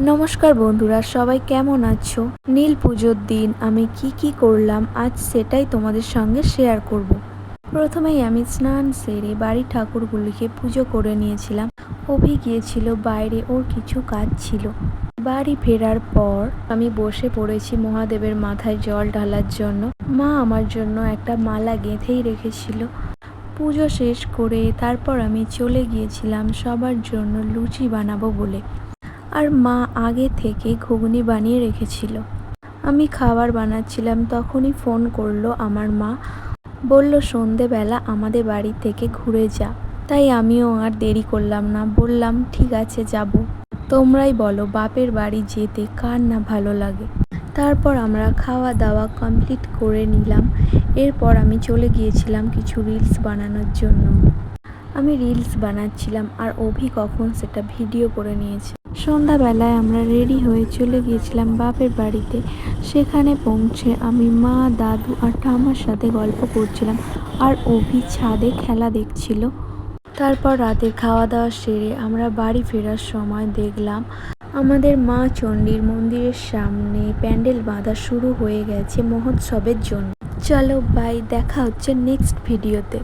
নমস্কার বন্ধুরা, সবাই কেমন আছো? নীল পুজোর দিন আমি কি করলাম আজ সেটাই তোমাদের সঙ্গে শেয়ার করব। প্রথমেই আমি স্নান সেরে বাড়ি ঠাকুরগুলিকে পুজো করে নিয়েছিলাম। অভি গিয়েছিল বাইরে, ওর কিছু কাজ ছিল। বাড়ি ফেরার পর আমি বসে পড়েছি মহাদেবের মাথায় জল ঢালার জন্য। মা আমার জন্য একটা মালা গেঁথেই রেখেছিল। পুজো শেষ করে তারপর আমি চলে গিয়েছিলাম সবার জন্য লুচি বানাবো বলে। আর মা আগে থেকে ঘুগনি বানিয়ে রেখেছিল। আমি খাবার বানাচ্ছিলাম, তখনই ফোন করলো আমার মা। বলল সন্ধেবেলা আমাদের বাড়ি থেকে ঘুরে যা। তাই আমিও আর দেরি করলাম না, বললাম ঠিক আছে যাব। তোমরাই বলো বাপের বাড়ি যেতে কার না ভালো লাগে। তারপর আমরা খাওয়া দাওয়া কমপ্লিট করে নিলাম। এরপর আমি চলে গিয়েছিলাম কিছু রিলস বানানোর জন্য। আমি রিলস বানাচ্ছিলাম আর অভি কখন সেটা ভিডিও করে নিয়েছে। সন্ধ্যাবেলায় আমরা রেডি হয়ে চলে গিয়েছিলাম বাপের বাড়িতে। সেখানে পৌঁছে আমি মা, দাদু আর ঠাম্মার সাথে গল্প করছিলাম আর অভি ছাদে খেলা দেখছিল। তারপর রাতের খাওয়া দাওয়া সেরে আমরা বাড়ি ফেরার সময় দেখলাম আমাদের মা চণ্ডীর মন্দিরের সামনে প্যান্ডেল বাঁধা শুরু হয়ে গেছে মহোৎসবের জন্য। চলো বাই, দেখা হচ্ছে নেক্সট ভিডিওতে।